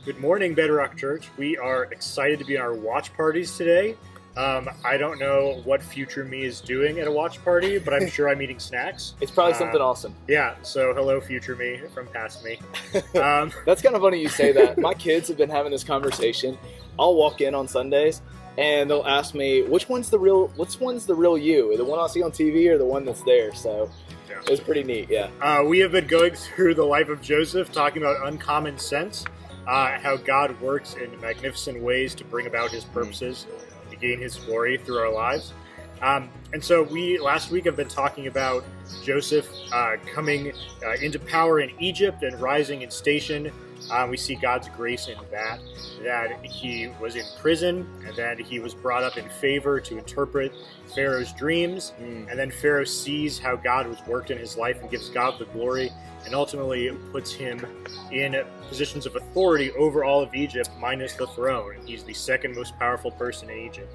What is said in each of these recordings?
Good morning, Bedrock Church. We are excited to be in our watch parties today. I don't know what future me is doing at a watch party, but I'm sure I'm eating snacks. It's probably something awesome. Yeah, so hello, future me from past me. That's kind of funny you say that. My kids have been having this conversation. I'll walk in on Sundays and they'll ask me, which one's the real you? The one I see on TV or the one that's there? So Yeah. It's pretty neat, yeah. We have been going through the life of Joseph, talking about uncommon sense, how God works in magnificent ways to bring about his purposes, to gain his glory through our lives. And so we last week have been talking about Joseph coming into power in Egypt and rising in station. We see God's grace in that he was in prison and that he was brought up in favor to interpret Pharaoh's dreams. And then Pharaoh sees how God was worked in his life and gives God the glory, and ultimately puts him in positions of authority over all of Egypt minus the throne. He's the second most powerful person in Egypt.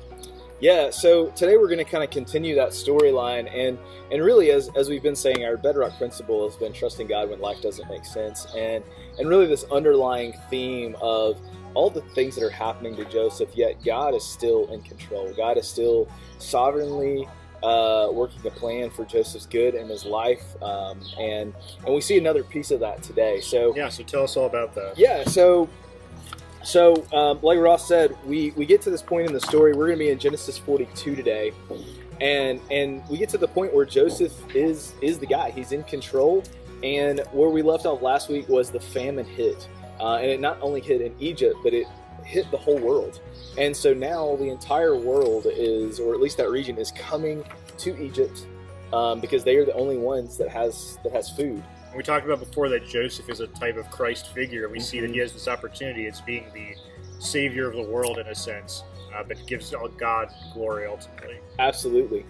Yeah, so today we're going to kind of continue that storyline, and really, as we've been saying, our bedrock principle has been trusting God when life doesn't make sense, and really this underlying theme of all the things that are happening to Joseph, yet God is still in control. God is still sovereignly working a plan for Joseph's good in his life, and we see another piece of that today. So Tell us all about that. Yeah, So, like Ross said, we get to this point in the story. We're going to be in Genesis 42 today, and we get to the point where Joseph is the guy. He's in control, and where we left off last week was the famine hit, and it not only hit in Egypt, but it hit the whole world. And so now the entire world is, or at least that region, is coming to Egypt because they are the only ones that has food. We talked about before that Joseph is a type of Christ figure, and we see that he has this opportunity as being the savior of the world in a sense, but gives God glory ultimately. Absolutely.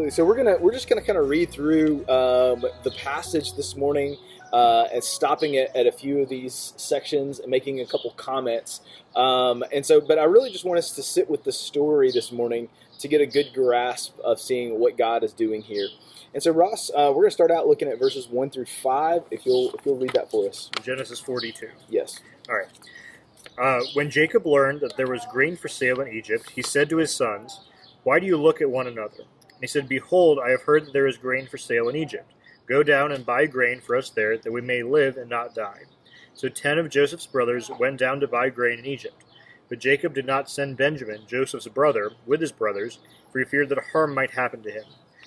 So we're just gonna kind of read through the passage this morning, and stopping at a few of these sections and making a couple comments. But I really just want us to sit with the story this morning to get a good grasp of seeing what God is doing here. And so, Ross, we're going to start out looking at verses 1 through 5, if you'll read that for us. Genesis 42. Yes. All right. When Jacob learned that there was grain for sale in Egypt, he said to his sons, "Why do you look at one another?" And he said, "Behold, I have heard that there is grain for sale in Egypt. Go down and buy grain for us there, that we may live and not die." So 10 of Joseph's brothers went down to buy grain in Egypt. But Jacob did not send Benjamin, Joseph's brother, with his brothers, for he feared that harm might happen to him.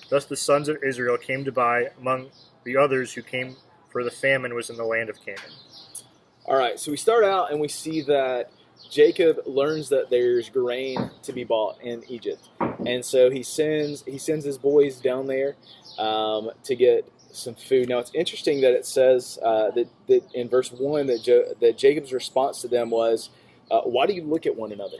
Thus the sons of Israel came to buy among the others who came, for the famine was in the land of Canaan. All right, so we start out and we see that Jacob learns that there's grain to be bought in Egypt, and so he sends his boys down there to get some food. Now it's interesting that it says that in verse 1 that Jacob's response to them was, "Why do you look at one another?"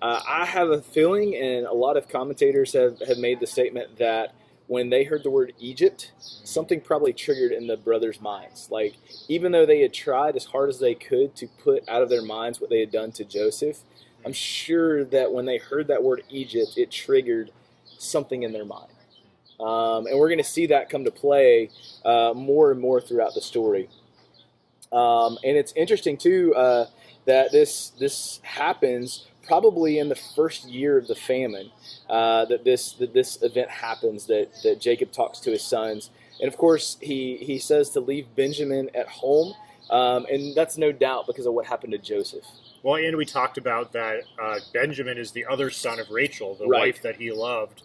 I have a feeling, and a lot of commentators have made the statement that when they heard the word Egypt, something probably triggered in the brothers' minds. Like, even though they had tried as hard as they could to put out of their minds what they had done to Joseph, I'm sure that when they heard that word Egypt, it triggered something in their mind. And we're going to see that come to play more and more throughout the story. And it's interesting, too, that this happens probably in the first year of the famine, that this event happens, that Jacob talks to his sons. And of course, he says to leave Benjamin at home, and that's no doubt because of what happened to Joseph. Well, and we talked about that Benjamin is the other son of Rachel, the Right. wife that he loved.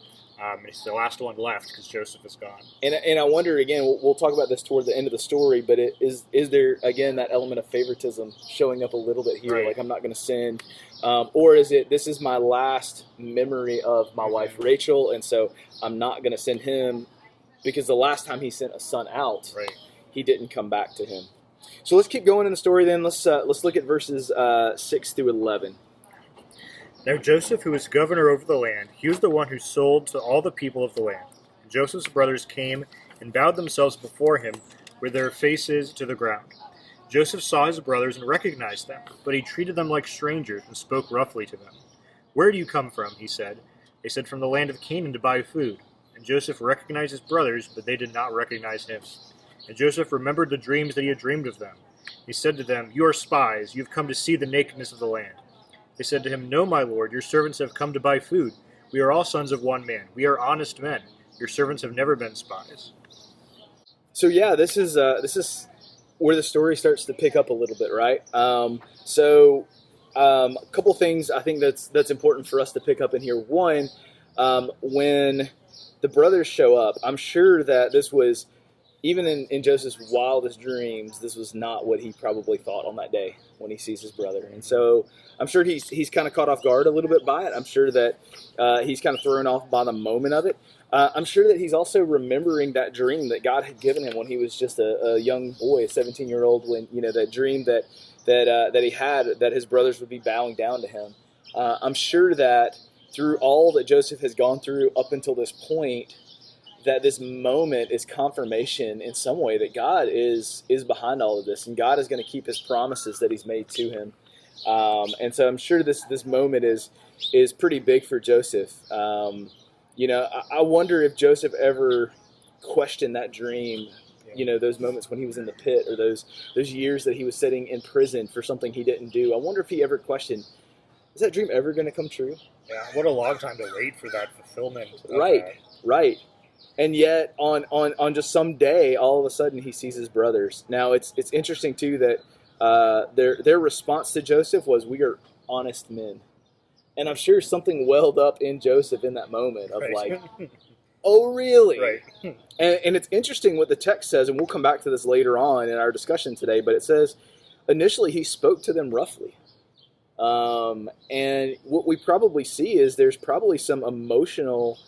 It's the last one left because Joseph is gone. And I wonder, again, we'll talk about this toward the end of the story, but is there, again, that element of favoritism showing up a little bit here? Right. Like, I'm not going to send, or is it, this is my last memory of my wife Rachel, and so I'm not going to send him, because the last time he sent a son out, Right. he didn't come back to him. So let's keep going in the story then. Let's look at verses 6 through 11. Now Joseph, who was governor over the land, he was the one who sold to all the people of the land. And Joseph's brothers came and bowed themselves before him with their faces to the ground. Joseph saw his brothers and recognized them, but he treated them like strangers and spoke roughly to them. "Where do you come from?" he said. They said, "From the land of Canaan to buy food." And Joseph recognized his brothers, but they did not recognize him. And Joseph remembered the dreams that he had dreamed of them. He said to them, "You are spies. You have come to see the nakedness of the land." They said to him, "No, my lord, your servants have come to buy food. We are all sons of one man. We are honest men. Your servants have never been spies." So yeah, this is where the story starts to pick up a little bit, right? A couple things I think that's important for us to pick up in here. One, when the brothers show up, I'm sure that this was, even in Joseph's wildest dreams, this was not what he probably thought on that day when he sees his brother. And so I'm sure he's kind of caught off guard a little bit by it. I'm sure that he's kind of thrown off by the moment of it. I'm sure that he's also remembering that dream that God had given him when he was just a young boy, a 17-year-old, when, that dream that he had, that his brothers would be bowing down to him. I'm sure that through all that Joseph has gone through up until this point, that this moment is confirmation in some way that God is behind all of this, and God is going to keep his promises that he's made to him. And so I'm sure this moment is pretty big for Joseph. I wonder if Joseph ever questioned that dream, those moments when he was in the pit, or those years that he was sitting in prison for something he didn't do. I wonder if he ever questioned, is that dream ever going to come true? Yeah, what a long time to wait for that fulfillment. Right. And yet, on just some day, all of a sudden, he sees his brothers. Now, it's interesting too that their response to Joseph was, "We are honest men," and I'm sure something welled up in Joseph in that moment of like, "Oh, really?" Right. And it's interesting what the text says, and we'll come back to this later on in our discussion today. But it says, initially, he spoke to them roughly. And what we probably see is there's probably some emotional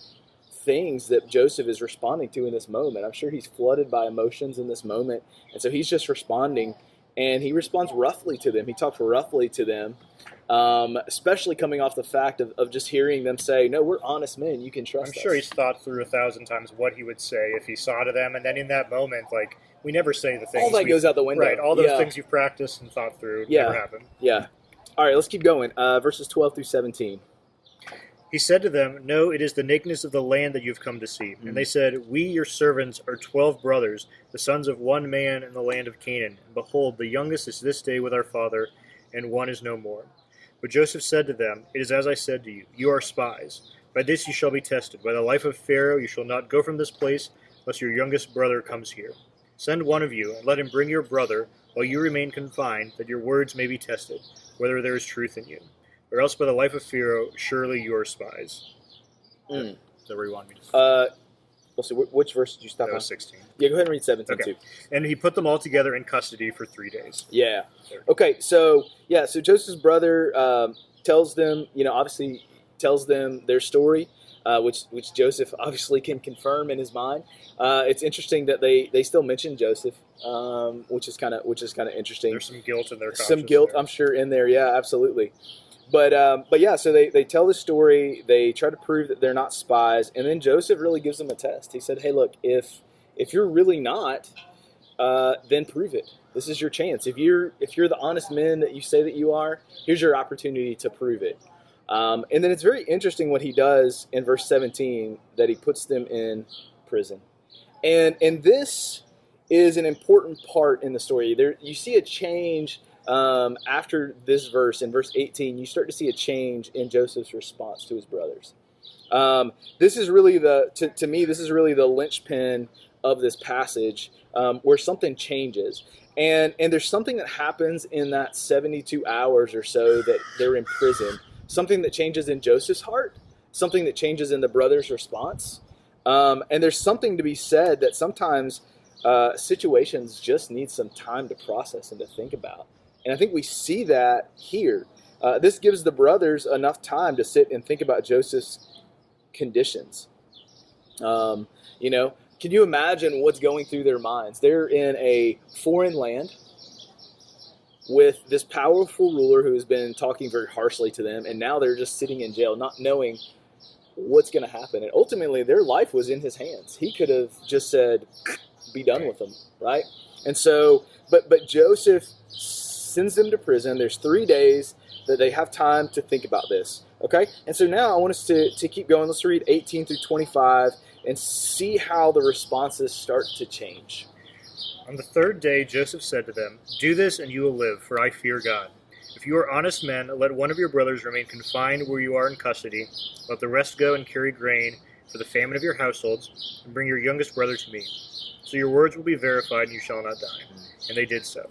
things that Joseph is responding to in this moment. I'm sure he's flooded by emotions in this moment, and so he's just responding, and he responds roughly to them. He talks roughly to them, especially coming off the fact of just hearing them say, "No, we're honest men. You can trust us." I'm sure he's thought through 1,000 times what he would say if he saw to them, and then in that moment, like, we never say the things. All that goes out the window. Right, all those things you've practiced and thought through never happen. Yeah. All right, let's keep going. Verses 12 through 17. He said to them, "No, it is the nakedness of the land that you have come to see." And they said, "We, your servants, are 12 brothers, the sons of one man in the land of Canaan. And behold, the youngest is this day with our father, and one is no more." But Joseph said to them, "It is as I said to you, you are spies. By this you shall be tested. By the life of Pharaoh you shall not go from this place, unless your youngest brother comes here. Send one of you, and let him bring your brother, while you remain confined, that your words may be tested, whether there is truth in you. Or else by the life of Pharaoh, surely you are spies." Is that where you want me to? Let's see, which verse did you stop That on? was 16. Yeah, go ahead and read 17 Okay. too. And he put them all together in custody for 3 days. Yeah. Okay, so Joseph's brother tells them, obviously tells them their story, which Joseph obviously can confirm in his mind. It's interesting that they still mention Joseph, which is kind of interesting. There's some guilt in their conscience. Some guilt, there. I'm sure, in there. Yeah, absolutely. But yeah, so they tell the story. They try to prove that they're not spies, and then Joseph really gives them a test. He said, "Hey, look, if you're really not, then prove it. This is your chance. If you're the honest men that you say that you are, here's your opportunity to prove it." And then it's very interesting what he does in verse 17, that he puts them in prison, and this is an important part in the story. There you see a change. After this verse, in verse 18, you start to see a change in Joseph's response to his brothers. This is really to me, this is really the linchpin of this passage, where something changes. And there's something that happens in that 72 hours or so that they're in prison. Something that changes in Joseph's heart, something that changes in the brothers' response. And there's something to be said that sometimes situations just need some time to process and to think about. And I think we see that here. This gives the brothers enough time to sit and think about Joseph's conditions. Can you imagine what's going through their minds? They're in a foreign land with this powerful ruler who has been talking very harshly to them, and now they're just sitting in jail, not knowing what's going to happen. And ultimately, their life was in his hands. He could have just said, "Be done with them," right? And so, but Joseph sends them to prison. There's 3 days that they have time to think about this. Okay? And so now I want us to keep going. Let's read 18 through 25 and see how the responses start to change. On the third day Joseph said to them, "Do this, and you will live, for I fear God. If you are honest men, let one of your brothers remain confined where you are in custody. Let the rest go and carry grain for the famine of your households, and bring your youngest brother to me. So your words will be verified, and you shall not die." And they did so.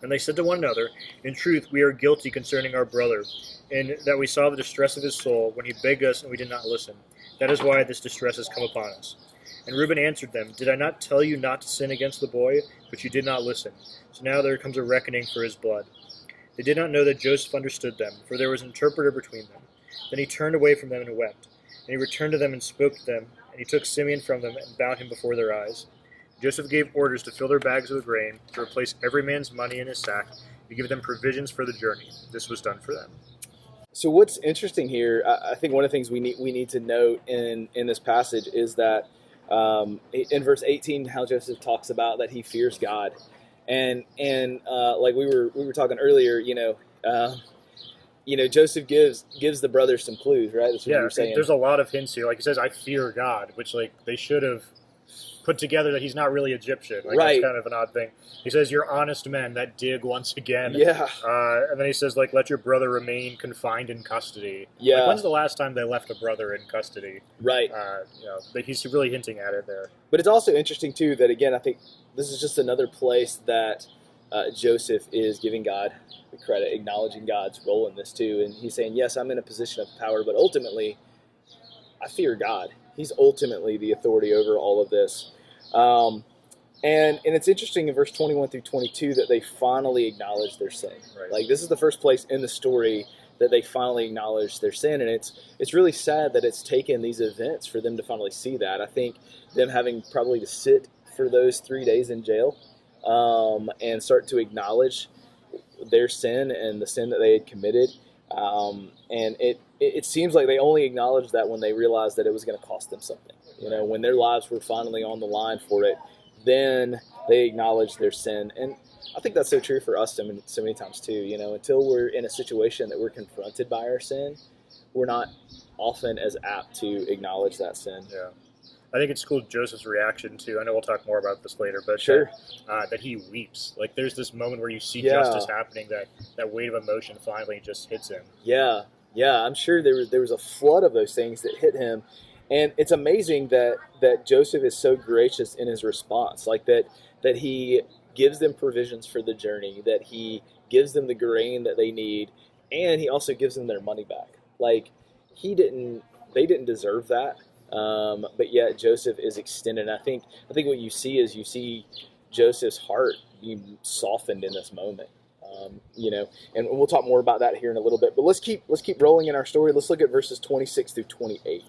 And they said to one another, "In truth, we are guilty concerning our brother, in that we saw the distress of his soul when he begged us, and we did not listen. That is why this distress has come upon us." And Reuben answered them, "Did I not tell you not to sin against the boy? But you did not listen. So now there comes a reckoning for his blood." They did not know that Joseph understood them, for there was an interpreter between them. Then he turned away from them and wept. And he returned to them and spoke to them, and he took Simeon from them and bound him before their eyes. Joseph gave orders to fill their bags with grain, to replace every man's money in his sack, to give them provisions for the journey. This was done for them. So what's interesting here, I think one of the things we need to note in this passage is that in verse 18, how Joseph talks about that he fears God. And like we were talking earlier, Joseph gives the brothers some clues, right? That's what you were saying. There's a lot of hints here. Like he says, "I fear God," which like they should have put together that he's not really Egyptian. Like, right. That's kind of an odd thing. He says, "You're honest men." That dig once again. Yeah. And then he says, like, "Let your brother remain confined in custody." Yeah. Like, when's the last time they left a brother in custody? Right. But he's really hinting at it there. But it's also interesting too that again, I think this is just another place that Joseph is giving God the credit, acknowledging God's role in this too, and he's saying, "Yes, I'm in a position of power, but ultimately, I fear God. He's ultimately the authority over all of this." And it's interesting in verse 21 through 22 that they finally acknowledge their sin. Right. Like this is the first place in the story that they finally acknowledge their sin, and it's really sad that it's taken these events for them to finally see that. I think them having probably to sit for those 3 days in jail and start to acknowledge their sin and the sin that they had committed, and it seems like they only acknowledged that when they realized that it was going to cost them something. When their lives were finally on the line for it, then they acknowledged their sin. And I think that's so true for us so many times too. Until we're in a situation that we're confronted by our sin, we're not often as apt to acknowledge that sin. Yeah. I think it's cool Joseph's reaction too. I know we'll talk more about this later, but sure. That he weeps. Like there's this moment where you see Yeah. justice happening, that weight of emotion finally just hits him. Yeah, I'm sure there was a flood of those things that hit him, and it's amazing that Joseph is so gracious in his response, like that he gives them provisions for the journey, that he gives them the grain that they need, and he also gives them their money back. Like they didn't deserve that. But yet Joseph is extended. And I think what you see Joseph's heart being softened in this moment. And we'll talk more about that here in a little bit. But let's keep rolling in our story. Let's look at verses 26 through 28.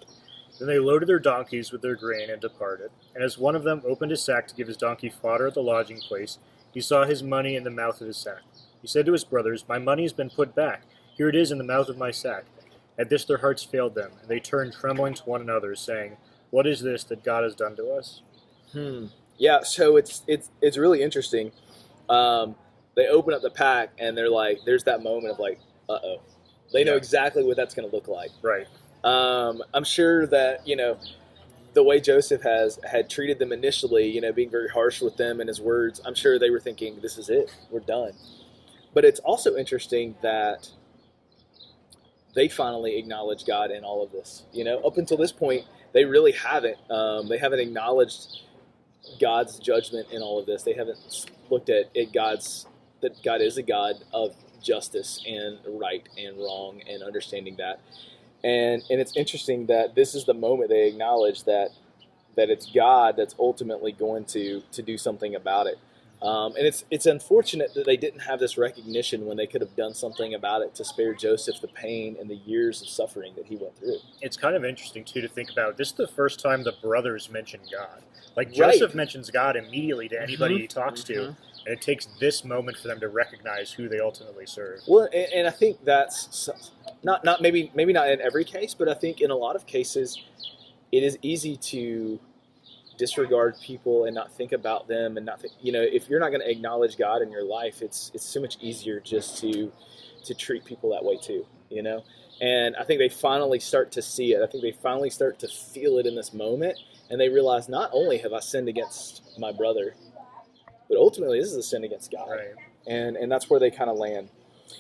Then they loaded their donkeys with their grain and departed. And as one of them opened his sack to give his donkey fodder at the lodging place, he saw his money in the mouth of his sack. He said to his brothers, "My money has been put back. Here it is in the mouth of my sack." At this their hearts failed them, and they turned trembling to one another, saying, "What is this that God has done to us?" Yeah, so it's really interesting. They open up the pack, and they're like, there's that moment of like, uh-oh. They know exactly what that's going to look like. Right. I'm sure that, the way Joseph had treated them initially, being very harsh with them in his words, I'm sure they were thinking, this is it, we're done. But it's also interesting that they finally acknowledge God in all of this. Up until this point, they really haven't. They haven't acknowledged God's judgment in all of this. They haven't looked at that God is a God of justice and right and wrong and understanding that. And it's interesting that this is the moment they acknowledge that it's God that's ultimately going to do something about it. And it's unfortunate that they didn't have this recognition when they could have done something about it to spare Joseph the pain and the years of suffering that he went through. It's kind of interesting, too, to think about. This is the first time the brothers mention God. Like, Joseph mentions God immediately to anybody he talks to, and it takes this moment for them to recognize who they ultimately serve. Well, and I think that's not maybe not in every case, but I think in a lot of cases, it is easy to disregard people and not think about them and not think, if you're not going to acknowledge God in your life, it's so much easier just to treat people that way too, And I think they finally start to see it. I think they finally start to feel it in this moment, and they realize not only have I sinned against my brother, but ultimately this is a sin against God. Right. And that's where they kind of land.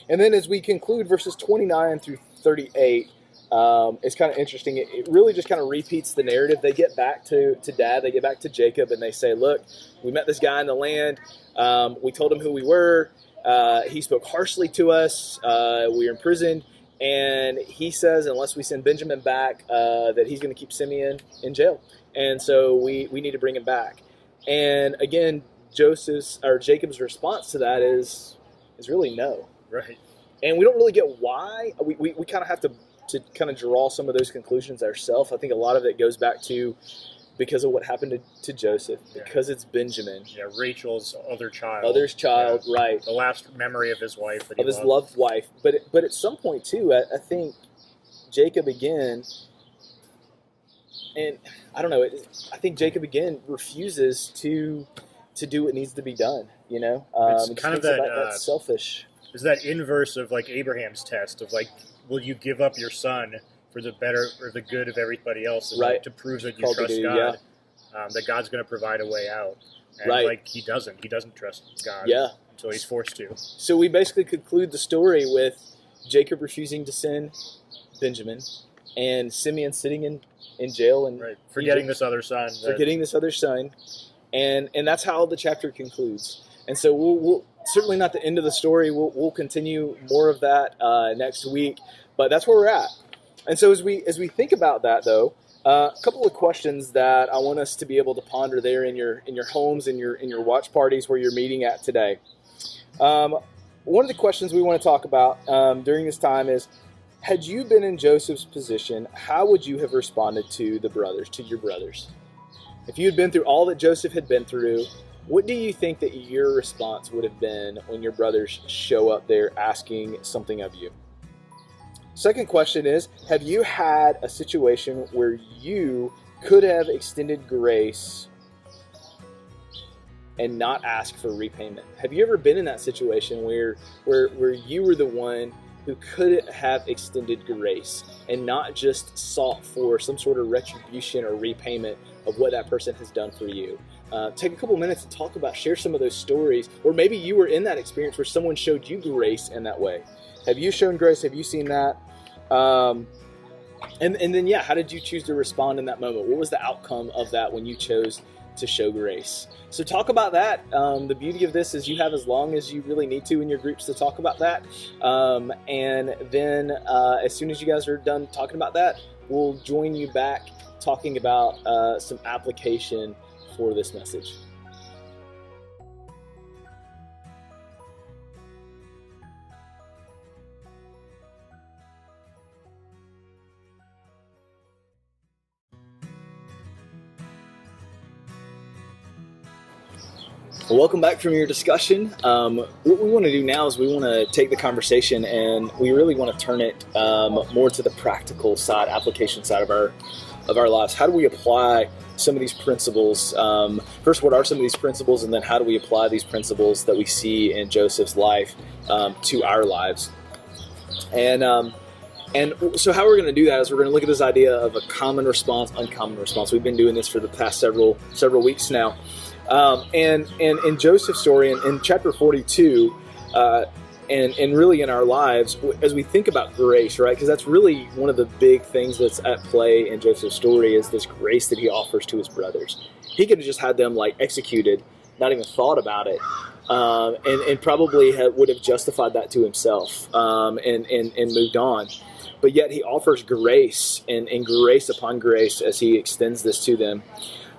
And then as we conclude verses 29 through 38, it's kind of interesting. It really just kind of repeats the narrative. They get back to Dad, they get back to Jacob, and they say, look, we met this guy in the land. We told him who we were. He spoke harshly to us. We were imprisoned. And he says, unless we send Benjamin back, that he's going to keep Simeon in jail. And so we need to bring him back. And again, Jacob's response to that is really no. Right. And we don't really get why. We kind of have to kind of draw some of those conclusions ourselves. I think a lot of it goes back to because of what happened to Joseph, because it's Benjamin. Yeah, Rachel's other child. Right. The last memory of his wife. Of his loved wife. But at some point, too, I think Jacob again, and I don't know, I think Jacob again refuses to do what needs to be done, you know? It's kind of that selfish. Is that inverse of like Abraham's test of like, will you give up your son for the better or the good of everybody else, and like, to prove that you trust God, that God's going to provide a way out. And like he doesn't trust God until he's forced to. So we basically conclude the story with Jacob refusing to send Benjamin and Simeon sitting in jail and forgetting this other son. And that's how the chapter concludes. And so we'll certainly not the end of the story. We'll continue more of that next week, but that's where we're at. And so as we think about that, though, a couple of questions that I want us to be able to ponder there in your homes, in your watch parties where you're meeting at today. One of the questions we want to talk about during this time is, had you been in Joseph's position, how would you have responded to your brothers? If you had been through all that Joseph had been through, what do you think that your response would have been when your brothers show up there asking something of you? Second question is, have you had a situation where you could have extended grace and not ask for repayment? Have you ever been in that situation where you were the one who could have extended grace and not just sought for some sort of retribution or repayment of what that person has done for you? Take a couple minutes to share some of those stories, or maybe you were in that experience where someone showed you grace in that way. Have you shown grace? Have you seen that? And then, how did you choose to respond in that moment? What was the outcome of that when you chose to show grace? So talk about that. The beauty of this is you have as long as you really need to in your groups to talk about that. And then as soon as you guys are done talking about that, we'll join you back talking about some application for this message. Well, welcome back from your discussion. What we want to do now is we want to take the conversation and we really want to turn it more to the practical side, application side of our lives. How do we apply some of these principles? First, what are some of these principles, and then how do we apply these principles that we see in Joseph's life to our lives? And so how we're going to do that is we're going to look at this idea of a common response, uncommon response. We've been doing this for the past several weeks now. And in Joseph's story, in chapter 42, and really in our lives, as we think about grace, right? Because that's really one of the big things that's at play in Joseph's story is this grace that he offers to his brothers. He could have just had them executed, not even thought about it, and probably would have justified that to himself and moved on. But yet he offers grace and grace upon grace as he extends this to them.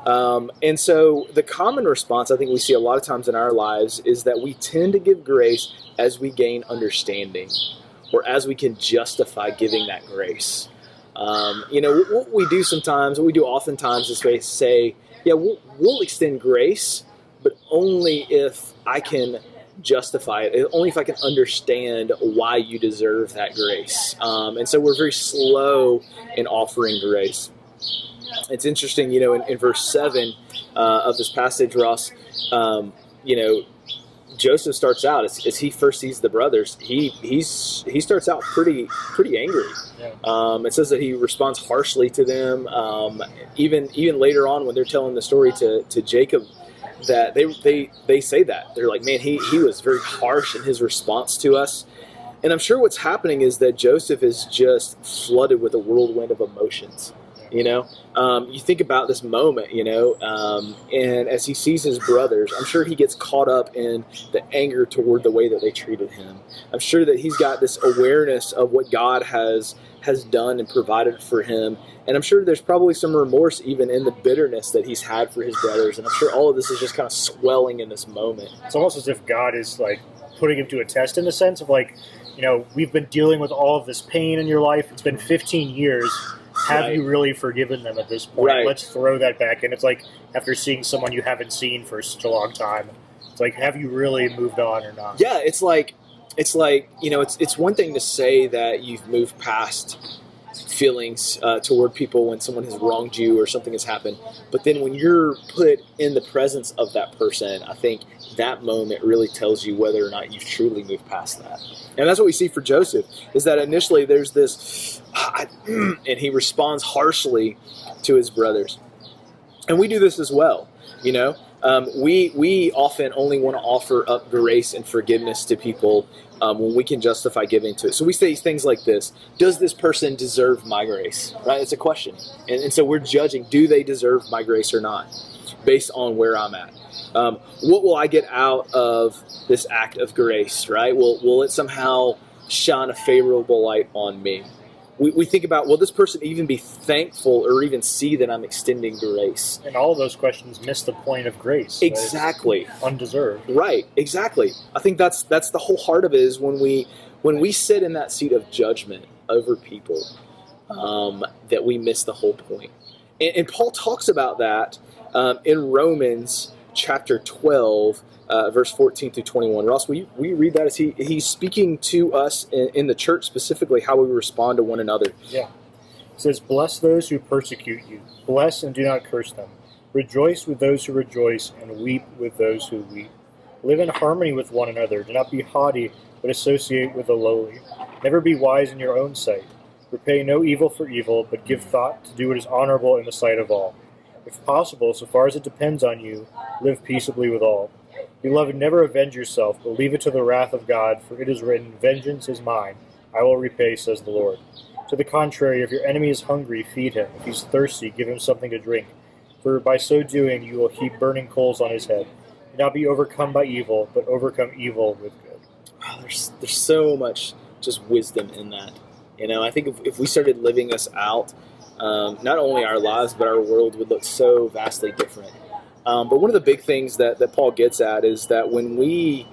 And so the common response I think we see a lot of times in our lives is that we tend to give grace as we gain understanding or as we can justify giving that grace. What we do sometimes, what we do oftentimes is we say, we'll extend grace, but only if I can justify it, only if I can understand why you deserve that grace. And so we're very slow in offering grace. It's interesting, in verse 7 of this passage, Ross, Joseph starts out, as he first sees the brothers, he starts out pretty angry. Yeah. It says that he responds harshly to them. Even later on when they're telling the story to Jacob, that they say that. They're like, man, he was very harsh in his response to us. And I'm sure what's happening is that Joseph is just flooded with a whirlwind of emotions. You know, you think about this moment, you know, and as he sees his brothers, I'm sure he gets caught up in the anger toward the way that they treated him. I'm sure that he's got this awareness of what God has done and provided for him. And I'm sure there's probably some remorse even in the bitterness that he's had for his brothers. And I'm sure all of this is just kind of swelling in this moment. It's almost as if God is like putting him to a test in the sense of like, you know, we've been dealing with all of this pain in your life. It's been 15 years. Have you really forgiven them at this point? Right. Let's throw that back in. It's like after seeing someone you haven't seen for such a long time, it's like, have you really moved on or not? Yeah, it's like, you know, it's one thing to say that you've moved past feelings toward people when someone has wronged you or something has happened. But then when you're put in the presence of that person, I think that moment really tells you whether or not you've truly moved past that. And that's what we see for Joseph, is that initially there's this, and he responds harshly to his brothers. And we do this as well, you know. We often only want to offer up grace and forgiveness to people when we can justify giving to it. So we say things like this: does this person deserve my grace? Right? It's a question. And so we're judging, do they deserve my grace or not, based on where I'm at. What will I get out of this act of grace, right? Will it somehow shine a favorable light on me? We think about, will this person even be thankful or even see that I'm extending grace? And all of those questions miss the point of grace. Exactly. Undeserved. Right, exactly. I think that's the whole heart of it, is when we sit in that seat of judgment over people, that we miss the whole point. And Paul talks about that in Romans chapter 12, verse 14 through 21. Ross, will you read that as he's speaking to us in the church, specifically how we respond to one another? Yeah. It says, bless those who persecute you. Bless and do not curse them. Rejoice with those who rejoice, and weep with those who weep. Live in harmony with one another. Do not be haughty, but associate with the lowly. Never be wise in your own sight. Repay no evil for evil, but give thought to do what is honorable in the sight of all. If possible, so far as it depends on you, live peaceably with all. Beloved, never avenge yourself, but leave it to the wrath of God, for it is written, vengeance is mine, I will repay, says the Lord. To the contrary, if your enemy is hungry, feed him. If he's thirsty, give him something to drink. For by so doing, you will heap burning coals on his head. Do not be overcome by evil, but overcome evil with good. Wow, there's so much just wisdom in that. You know, I think if we started living this out, not only our lives, but our world would look so vastly different. But one of the big things that Paul gets at is that when we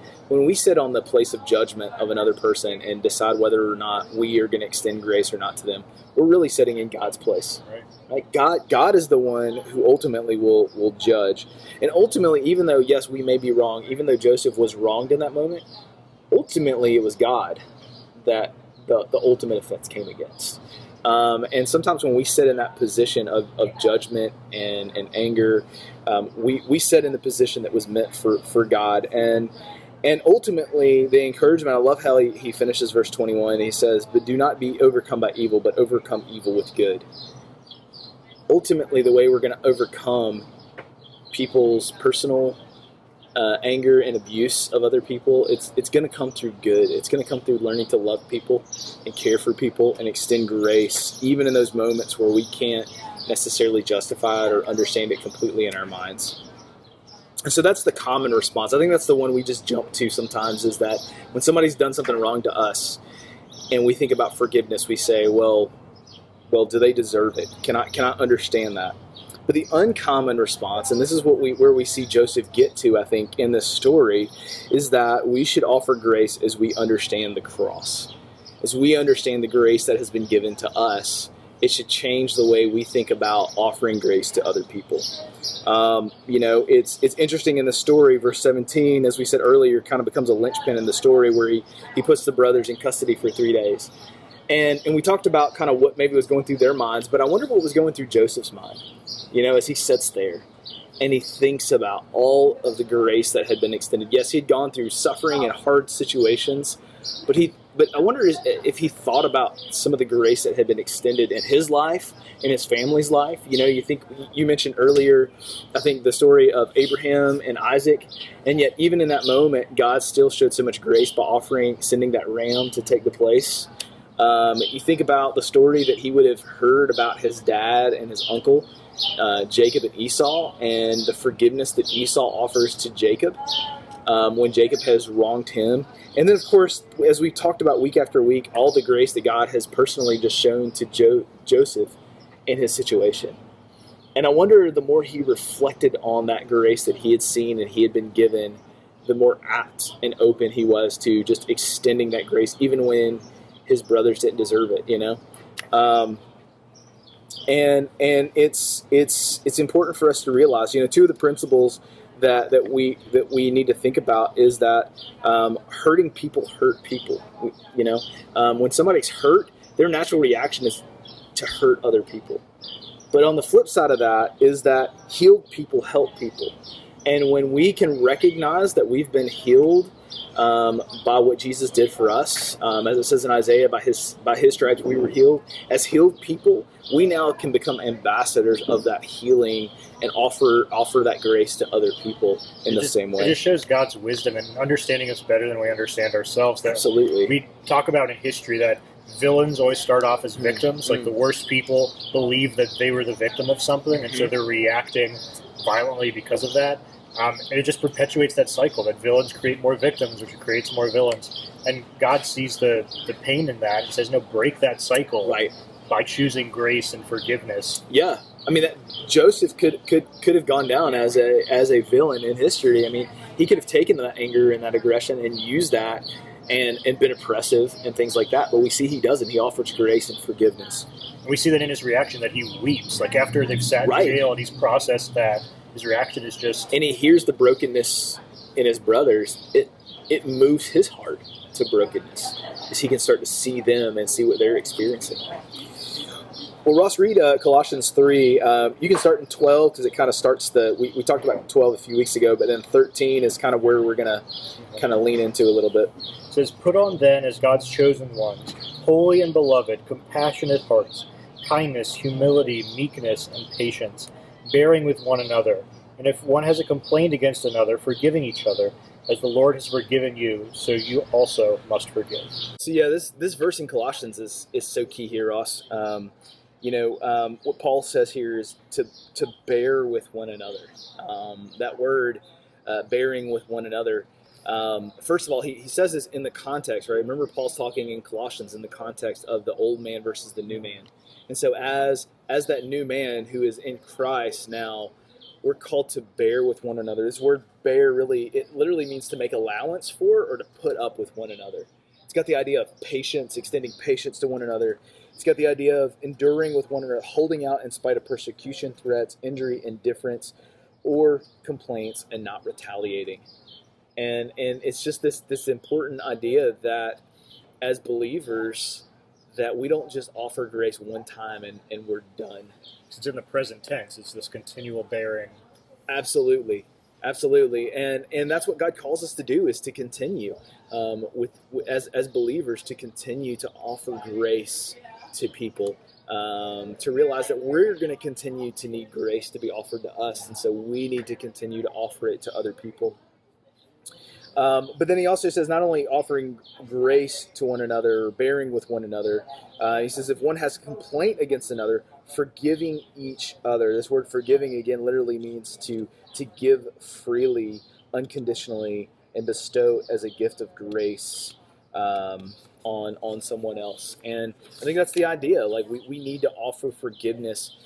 sit on the place of judgment of another person and decide whether or not we are going to extend grace or not to them, we're really sitting in God's place. Right? God is the one who ultimately will judge. And ultimately, even though, yes, we may be wrong, even though Joseph was wronged in that moment, ultimately it was God that the ultimate offense came against. And sometimes when we sit in that position of judgment and anger, we sit in the position that was meant for God. And ultimately, the encouragement, I love how he finishes verse 21. He says, but do not be overcome by evil, but overcome evil with good. Ultimately, the way we're going to overcome people's personal anger and abuse of other people, it's going to come through good. It's going to come through learning to love people and care for people and extend grace, even in those moments where we can't necessarily justify it or understand it completely in our minds. And so that's the common response. I think that's the one we just jump to sometimes, is that when somebody's done something wrong to us and we think about forgiveness, we say, well, do they deserve it? Can I understand that? But the uncommon response, and this is where we see Joseph get to, I think, in this story, is that we should offer grace as we understand the cross. As we understand the grace that has been given to us, it should change the way we think about offering grace to other people. It's interesting in the story, verse 17, as we said earlier, kind of becomes a linchpin in the story where he puts the brothers in custody for 3 days. And we talked about kind of what maybe was going through their minds, but I wonder what was going through Joseph's mind, as he sits there and he thinks about all of the grace that had been extended. Yes, he had gone through suffering and hard situations, but but I wonder if he thought about some of the grace that had been extended in his life, in his family's life. You mentioned earlier, I think, the story of Abraham and Isaac, and yet even in that moment, God still showed so much grace by sending that ram to take the place. You think about the story that he would have heard about his dad and his uncle, Jacob and Esau, and the forgiveness that Esau offers to Jacob when Jacob has wronged him. And then, of course, as we talked about week after week, all the grace that God has personally just shown to Joseph in his situation. And I wonder, the more he reflected on that grace that he had seen and he had been given, the more apt and open he was to just extending that grace, even when his brothers didn't deserve it, and it's important for us to realize, two of the principles that we need to think about is that hurting people hurt people. When somebody's hurt, their natural reaction is to hurt other people. But on the flip side of that is that healed people help people. And when we can recognize that we've been healed by what Jesus did for us, as it says in Isaiah, by his stripes we were healed. As healed people, we now can become ambassadors of that healing and offer that grace to other people in the same way. It just shows God's wisdom and understanding us better than we understand ourselves. That Absolutely. We talk about in history that villains always start off as victims. Like the worst people believe that they were the victim of something, and so they're reacting violently because of that. And it just perpetuates that cycle that villains create more victims, which creates more villains. And God sees the pain in that and says, no, break that cycle by choosing grace and forgiveness. Yeah. I mean, Joseph could have gone down as a villain in history. I mean, he could have taken that anger and that aggression and used that and been oppressive and things like that. But we see he doesn't. He offers grace and forgiveness. And we see that in his reaction that he weeps. Like after they've sat in jail and he's processed that, his reaction is just... And he hears the brokenness in his brothers. It moves his heart to brokenness as he can start to see them and see what they're experiencing. Well, Ross, read Colossians 3. You can start in 12 because it kind of starts we talked about 12 a few weeks ago, but then 13 is kind of where we're going to kind of lean into a little bit. It says, put on then as God's chosen ones, holy and beloved, compassionate hearts, kindness, humility, meekness, and patience, bearing with one another. And if one has a complaint against another, forgiving each other, as the Lord has forgiven you, so you also must forgive. So yeah, this verse in Colossians is so key here, Ross. What Paul says here is to bear with one another. That word, bearing with one another. First of all, he says this in the context, right? Remember, Paul's talking in Colossians in the context of the old man versus the new man. And so as that new man who is in Christ now, we're called to bear with one another. This word bear it literally means to make allowance for or to put up with one another. It's got the idea of patience, extending patience to one another. It's got the idea of enduring with one another, holding out in spite of persecution, threats, injury, indifference, or complaints, and not retaliating. And it's just this important idea that as believers, that we don't just offer grace one time and we're done. It's in the present tense. It's this continual bearing. Absolutely. And that's what God calls us to do, is to continue as believers, to continue to offer grace to people, to realize that we're going to continue to need grace to be offered to us. And so we need to continue to offer it to other people. But then he also says not only offering grace to one another, or bearing with one another, he says if one has a complaint against another, forgiving each other. This word forgiving, again, literally means to give freely, unconditionally, and bestow as a gift of grace on someone else. And I think that's the idea. Like we need to offer forgiveness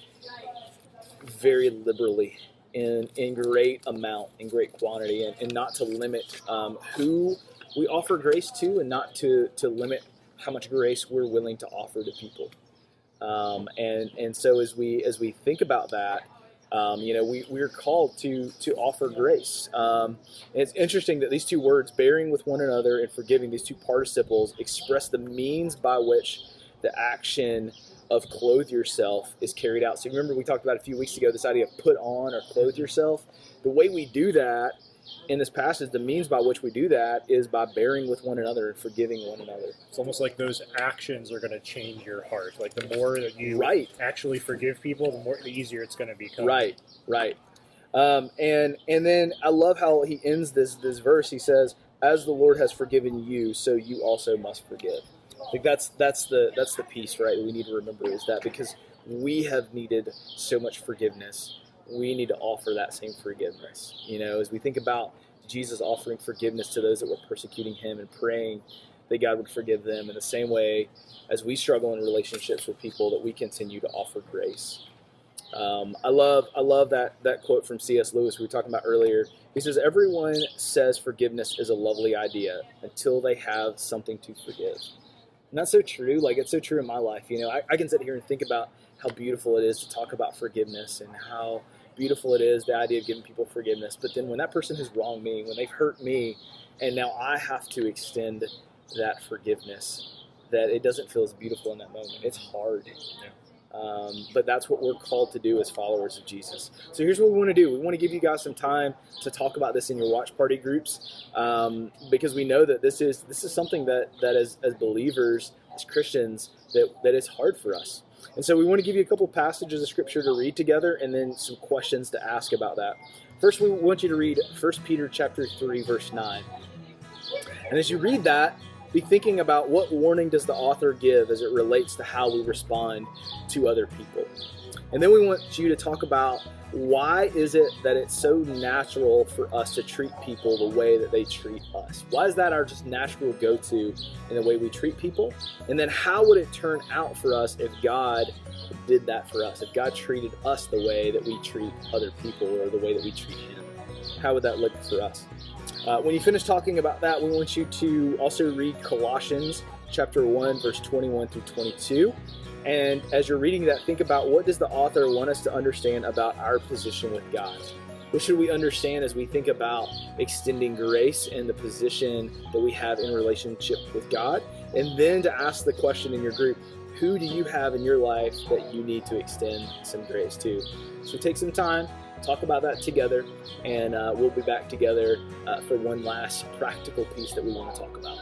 very liberally, in great amount, in great quantity, and not to limit who we offer grace to, and not to limit how much grace we're willing to offer to people. And so as we think about that, we're called to offer grace. And it's interesting that these two words, bearing with one another and forgiving, these two participles, express the means by which the action of clothe yourself is carried out. So remember we talked about a few weeks ago this idea of put on or clothe yourself. The way we do that in this passage, the means by which we do that is by bearing with one another and forgiving one another. It's almost like those actions are going to change your heart. Like the more that you actually forgive people, the easier it's going to become. Right. And then I love how he ends this verse. He says, "As the Lord has forgiven you, so you also must forgive." Like that's the piece, right? That we need to remember is that because we have needed so much forgiveness, we need to offer that same forgiveness. As we think about Jesus offering forgiveness to those that were persecuting him and praying that God would forgive them in the same way as we struggle in relationships with people, that we continue to offer grace. I love that quote from C.S. Lewis we were talking about earlier. He says, "Everyone says forgiveness is a lovely idea until they have something to forgive." And that's so true. Like, it's so true in my life. I can sit here and think about how beautiful it is to talk about forgiveness and how beautiful it is, the idea of giving people forgiveness. But then when that person has wronged me, when they've hurt me, and now I have to extend that forgiveness, that it doesn't feel as beautiful in that moment. It's hard. But that's what we're called to do as followers of Jesus. So here's what we want to do. We want to give you guys some time to talk about this in your watch party groups, because we know that this is something that as believers, as Christians, that is hard for us. And so we want to give you a couple passages of Scripture to read together and then some questions to ask about that. First, we want you to read 1 Peter chapter 3, verse 9. And as you read that, be thinking about what warning does the author give as it relates to how we respond to other people. And then we want you to talk about why is it that it's so natural for us to treat people the way that they treat us? Why is that our just natural go-to in the way we treat people? And then how would it turn out for us if God did that for us? If God treated us the way that we treat other people or the way that we treat him? How would that look for us? When you finish talking about that, we want you to also read Colossians chapter 1, verse 21 through 22. And as you're reading that, think about what does the author want us to understand about our position with God? What should we understand as we think about extending grace and the position that we have in relationship with God? And then to ask the question in your group, who do you have in your life that you need to extend some grace to? So take some time, talk about that together, and we'll be back together for one last practical piece that we want to talk about.